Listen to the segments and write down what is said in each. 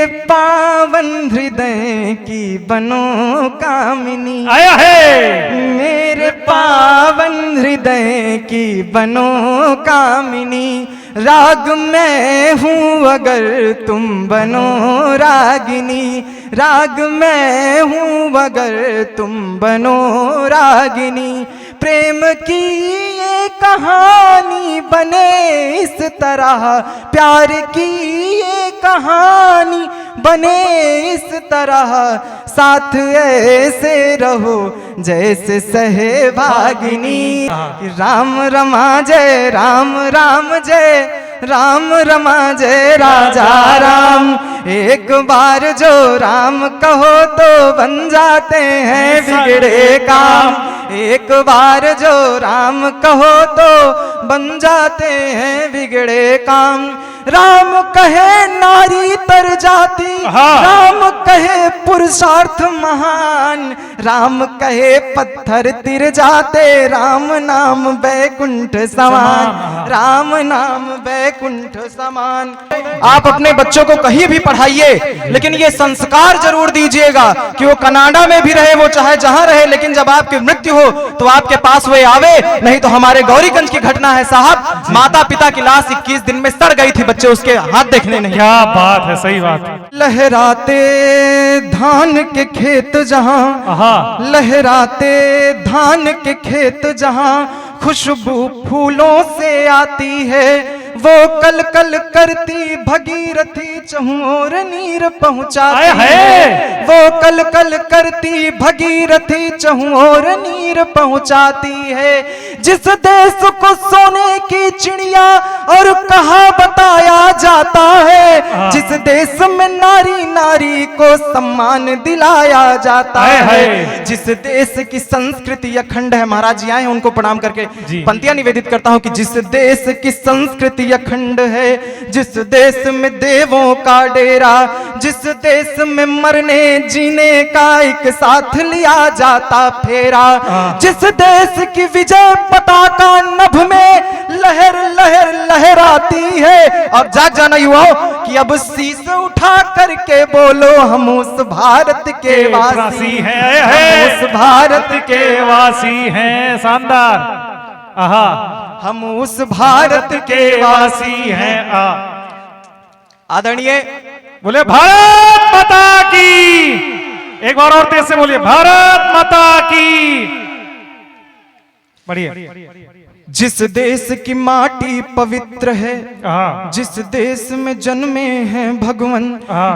मेरे पावन हृदय की बनो कामिनी, आया है मेरे पावन हृदय की बनो कामिनी, राग मैं हूँ अगर तुम बनो रागिनी, राग मैं हूँ अगर तुम बनो रागिनी, प्रेम की ये कहानी बने इस तरह, प्यार की ये कहानी बने इस तरह, साथ ऐसे रहो जैसे सहभागिनी। राम रमा जय राम, राम जय राम, रमा जय राजा राम। एक बार जो राम कहो तो बन जाते हैं बिगड़े काम, एक बार जो राम कहो तो बन जाते हैं बिगड़े काम। राम कहे नारी तर जाती, राम कहे पुरुषार्थ महान, राम कहे पत्थर तिर जाते, राम नाम बैकुंठ समान, राम नाम बैकुंठ समान। आप अपने बच्चों को कहीं भी पढ़ाइए, लेकिन ये संस्कार जरूर दीजिएगा कि वो कनाडा में भी रहे, वो चाहे जहां रहे, लेकिन जब आपकी मृत्यु हो तो आपके पास वे आवे। नहीं तो हमारे गौरीगंज की घटना है साहब, माता पिता की लाश 21 दिन में सड़ गई थी, बच्चे उसके हाथ देखने नहीं। क्या बात है, सही बात है। लहराते धान के खेत जहां, लहराते धान के खेत जहां, खुशबू फूलों से आती है, वो कल कल करती भगीरथी चहुं और नीर पहुंचाती है, वो कल कल करती भगीरथी चहुं और नीर पहुंचाती है। जिस देश को सोने की चिड़िया और कहा बताया जाता है, जिस देश में नारी नारी को सम्मान दिलाया जाता है, जिस देश की संस्कृति अखंड है, महाराज जी आए हैं उनको प्रणाम करके पंक्तियां निवेदित करता हूं कि जिस देश की संस्कृति अखंड है, जिस देश में देवों का डेरा, जिस देश में मरने जीने का एक साथ लिया जाता फेरा, जिस देश की विजय पताका नभ में लहर लहर लहराती है। और जाग जाना युवाओं कि अब शीश उठा करके बोलो हम उस भारत के वासी हैं, हम उस भारत के वासी हैं। शानदार, आहा, हम उस भारत के वासी हैं। आदरणीय बोले भारत माता की, एक बार और तेज से बोलिए भारत माता की। बढ़िया। जिस देश की माटी पवित्र है, जिस देश में जन्मे हैं भगवान,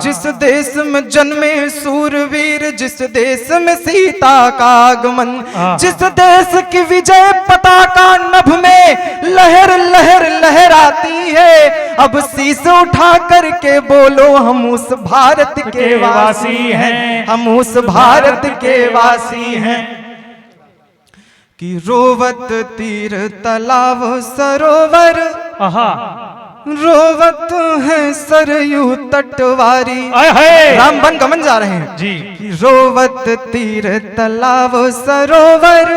जिस देश में जन्मे सूरवीर, जिस देश में सीता का आगमन, जिस देश की विजय पताका नभ में लहर लहर लहराती है, अब शीश उठा करके बोलो हम उस भारत के वासी हैं, हम उस भारत के वासी हैं। कि रोवत तीर तालाब सरोवर, रोवत है सरयू तटवारी। राम बन गमन जा रहे हैं जी। कि रोवत तीर तालाब सरोवर,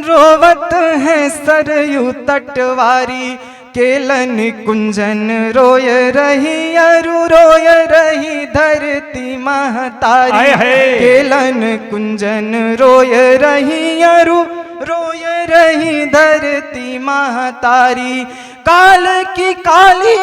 रोवत है सरयू तटवारी, केलन कुंजन रोय रही अरु रोय रही धरती महतारी, केलन कुंजन रोय रही अरु रोय रही धरती महतारी। काल की काली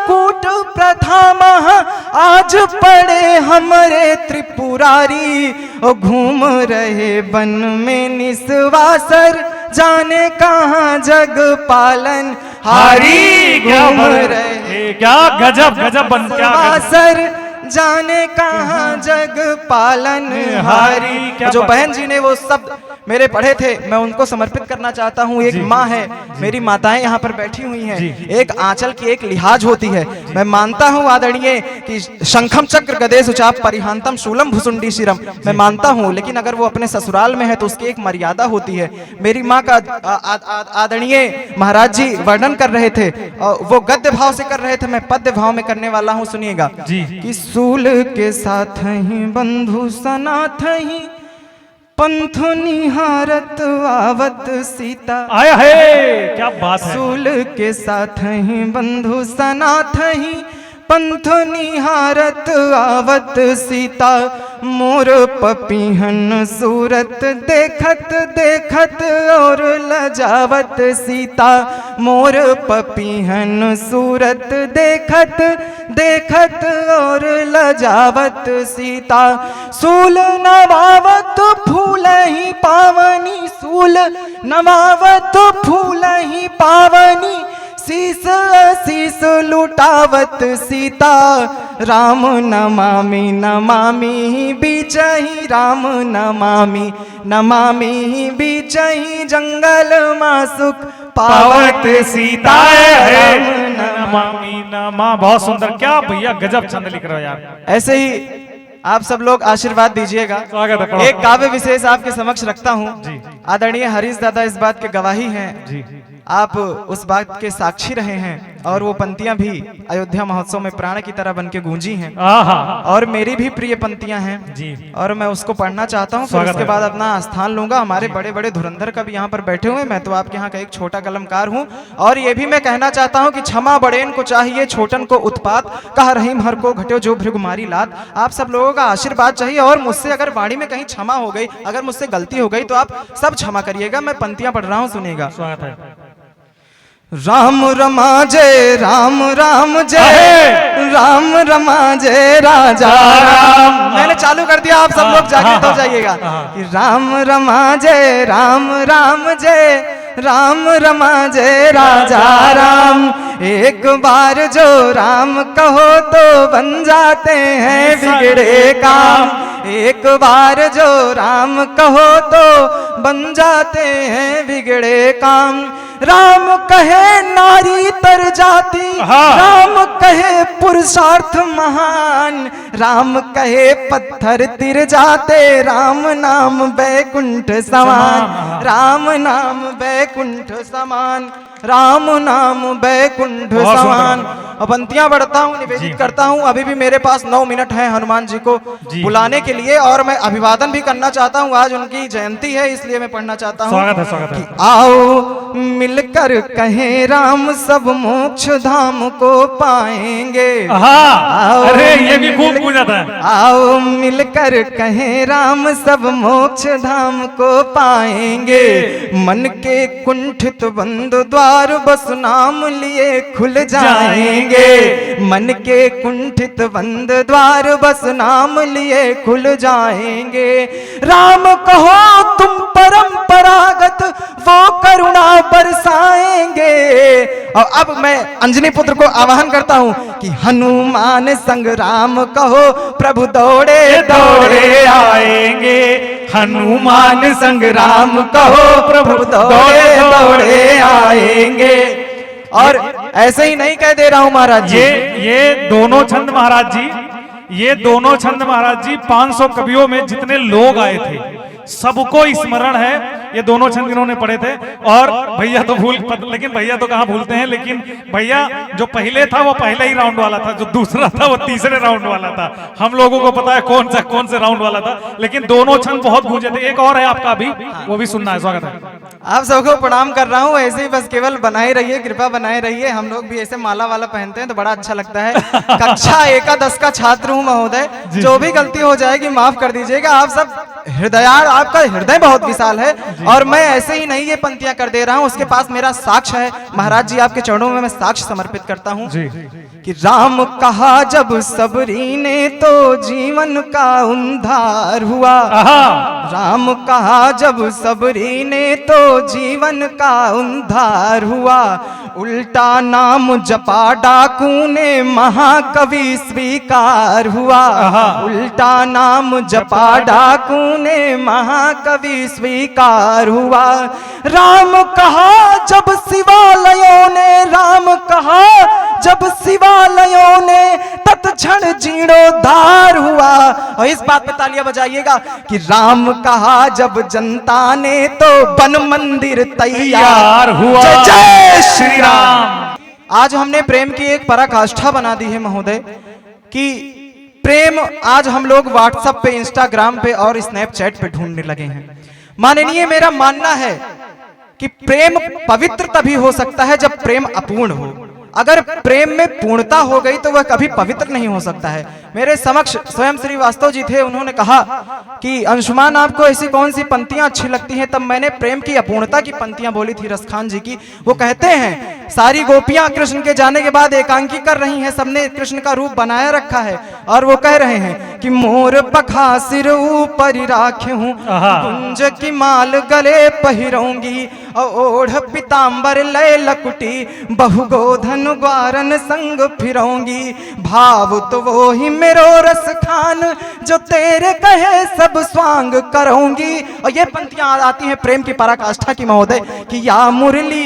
कूट प्रथा महा आज पड़े हमरे त्रिपुरारी, घूम रहे वन में निस्वासर, जाने कहाँ जग पालन हारी, घूम रहे क्या गजब गजब बन, क्या सर जाने कहाँ जग पालन हारी। जो बहन जी ने वो सब मेरे पढ़े थे, मैं उनको समर्पित करना चाहता हूँ। एक माँ है, मेरी माताएं यहाँ पर बैठी हुई हैं, एक आंचल की एक लिहाज होती है। मैं मानता हूँ आदरणीय कि शंखम चक्र गदेश उचाप परिहांतम शूलम भुसुंडी शिरम, मैं मानता हूँ, लेकिन अगर वो अपने ससुराल में है तो उसकी एक मर्यादा होती है। मेरी माँ का आदरणीय महाराज जी वर्णन कर रहे थे, वो गद्य भाव से कर रहे थे, मैं पद्य भाव में करने वाला हूँ, सुनिएगा। कि सूल के साथ ही बंधु सनाथ ही, पंथ निहारत आवत सीता। आया है, क्या बात है। सूल के साथ ही बंधु सनाथ ही, पंथ निहारत आवत सीता, मोर पपीहन सूरत देखत देखत और लजावत सीता, मोर पपीहन सूरत देखत देखत और लजावत सीता। सूल नवावत फूल ही पावनी, सूल नवावत फूल ही पावनी, शीस शीस लुटावत सीता। राम नमामि नमामि बीचहि, राम नमामि नमामि बीचहि, जंगल मासुक पावत सीता। है नमामि नमा। बहुत सुंदर, क्या भैया गजब छंद लिख रहे हो यार। ऐसे ही आप सब लोग आशीर्वाद दीजिएगा। स्वागत है। एक काव्य विशेष आपके समक्ष रखता हूँ। जी। आदरणीय हरीश दादा इस बात के गवाही हैं, जी। आप उस बात के साक्षी रहे हैं, और वो पंक्तियां भी अयोध्या महोत्सव में प्राण की तरह बन के गूंजी हैं, आहा। और मेरी भी प्रिय पंक्तियां हैं जी। और मैं उसको पढ़ना चाहता हूं। फिर स्वागत उसके है। बाद अपना स्थान लूंगा। हमारे बड़े बड़े धुरंधर कवि यहाँ पर बैठे हुए हैं, मैं तो आपके यहाँ का एक छोटा कलमकार हूँ। और ये भी मैं कहना चाहता हूँ कि क्षमा बड़ेन को चाहिए, छोटन को उत्पात, कह रहीम हर को घटे जो भृगुमारी लात। आप सब लोगों का आशीर्वाद चाहिए, और मुझसे अगर वाणी में कहीं क्षमा हो गई, अगर मुझसे गलती हो गई, तो आप सब क्षमा करिएगा। मैं पंक्तियां पढ़ रहा हूँ, सुनिएगा। स्वागत है। राम रमा जय राम, राम जय राम, रमा जय राजा राम। मैंने चालू कर दिया, आप सब लोग जागृत हो जाइएगा कि राम रमा जय राम, राम जय राम, रमा जय राजा राम। एक बार जो राम कहो तो बन जाते हैं बिगड़े काम, एक बार जो राम कहो तो बन जाते हैं बिगड़े काम। राम कहे नारी तर जाती, राम कहे पुरुषार्थ महान, राम कहे पत्थर तिर जाते, राम नाम बैकुंठ समान, राम नाम बैकुंठ समान, राम नाम बैकुंठ समान। अब पंक्तियां बढ़ता हूँ, निवेदित करता हूँ। अभी भी मेरे पास 9 मिनट है हनुमान जी को बुलाने के लिए, और मैं अभिवादन भी करना चाहता हूँ। आज उनकी जयंती है, इसलिए मैं पढ़ना चाहता हूँ। स्वागत है, स्वागत है। आओ मिलकर कहें राम, सब मोक्ष धाम को पाएंगे। अरे ये भी खूब पूजा था। आओ मिलकर कहें राम, सब मोक्ष धाम को पाएंगे। मन के कुंठित बंद द्वार बस नाम लिए खुल जाएंगे, मन के कुंठित बंद द्वार बस नाम लिए खुल जाएंगे। राम कहो तुम परंपरागत वो करुणा बरसाएंगे। और अब मैं अंजनी पुत्र को आवाहन करता हूं कि हनुमान संग राम कहो, प्रभु दौड़े दौड़े आएंगे। हनुमान संग राम कहो, प्रभु दौड़े दौड़े आएंगे। और ऐसे ही नहीं कह दे रहा हूं महाराज जी, ये दोनों छंद महाराज जी, ये दोनों छंद महाराज जी 500 कवियों में जितने लोग आए थे सबको स्मरण है। ये दोनों छंद इन्होंने पढ़े थे। और भैया तो लेकिन भैया तो कहाँ भूलते हैं, लेकिन भैया जो पहले था वो पहले ही राउंड वाला था, जो दूसरा था वो तीसरे राउंड वाला था। हम लोगों को पता है कौन से राउंड वाला था, लेकिन दोनों छंद बहुत गूंजे थे। एक और है आपका अभी, वो भी सुनना है। स्वागत है। आप सबको प्रणाम कर रहा हूँ। ऐसे ही बस केवल बनाए रहिए, कृपा बनाए रहिए। हम लोग भी ऐसे माला वाला पहनते हैं तो बड़ा अच्छा लगता है। कक्षा एकादश का छात्र हूँ महोदय, जो भी गलती हो जाएगी माफ कर दीजिएगा। आप सब हृदयार, आपका हृदय बहुत विशाल है, और मैं ऐसे ही नहीं ये पंक्तियां कर दे रहा हूँ, उसके पास मेरा साक्ष्य है। महाराज जी आपके चरणों में मैं साक्ष्य समर्पित करता हूँ कि राम कहा जब सबरी ने तो जीवन का उद्धार हुआ। राम कहा जब सबरी ने तो जीवन का उद्धार हुआ। उल्टा नाम जपा डाकू ने महाकवि स्वीकार हुआ। उल्टा नाम जपा डाकू ने महाकवि स्वीकार हुआ। राम कहा जब शिवालयों ने, राम कहा जब शिवालयों ने, तत्क्षण जीर्णोद्धार हुआ। और इस बात पे तालियां बजाइएगा कि राम कहा जब जनता ने तो वन मंदिर तैयार हुआ। जय जय श्री राम। आज हमने प्रेम की एक पराकाष्ठा बना दी है महोदय, कि प्रेम आज हम लोग व्हाट्सएप पे, इंस्टाग्राम पे और स्नैपचैट पे ढूंढने लगे हैं। माननीय, मेरा मानना है कि प्रेम पवित्र तभी हो सकता है जब प्रेम अपूर्ण हो। अगर प्रेम में पूर्णता हो गई तो वह कभी पवित्र नहीं हो सकता है। मेरे समक्ष स्वयं श्रीवास्तव जी थे, उन्होंने कहा कि अंशुमान आपको ऐसी कौन सी पंक्तियां अच्छी लगती हैं, तब मैंने प्रेम की अपूर्णता की पंक्तियां बोली थी रसखान जी की। वो कहते हैं सारी गोपियां कृष्ण के जाने के बाद एकांकी कर रही हैं, सबने कृष्ण का रूप बनाया रखा है और वो कह रहे हैं कि मोर पखा सिर ऊपर राखे हूं, कुंज की माल गले पहिरऊंगी, ओढ़ पीतांबर लय लकुटी, बहुगोधन ग्वारन संग फिरऊंगी, भाव तो वो ही मेरो रस खान, जो तेरे कहे सब स्वांग करूंगी। और ये पंक्तियां आती हैं प्रेम की पराकाष्ठा की महोदय कि या मुरली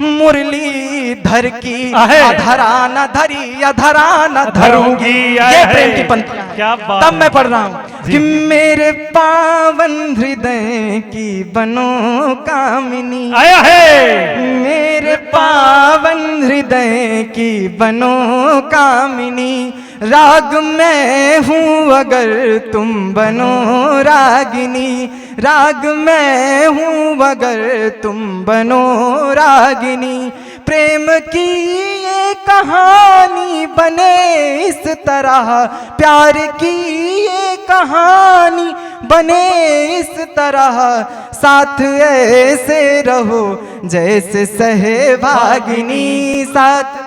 मुरली धर की अधरा न धरी अधरा न धरूंगी। ये प्रेम की पंक्तियां क्या बात। तब मैं पढ़ रहा हूं कि मेरे पावन हृदय की बनो कामिनी, आया है मेरे पावन हृदय की बनो कामिनी, राग मैं हूँ अगर तुम बनो रागिनी, राग मैं हूँ अगर तुम बनो रागिनी, प्रेम की ये कहानी बने इस तरह, प्यार की ये कहानी बने इस तरह, साथ ऐसे रहो जैसे सहभागिनी, साथ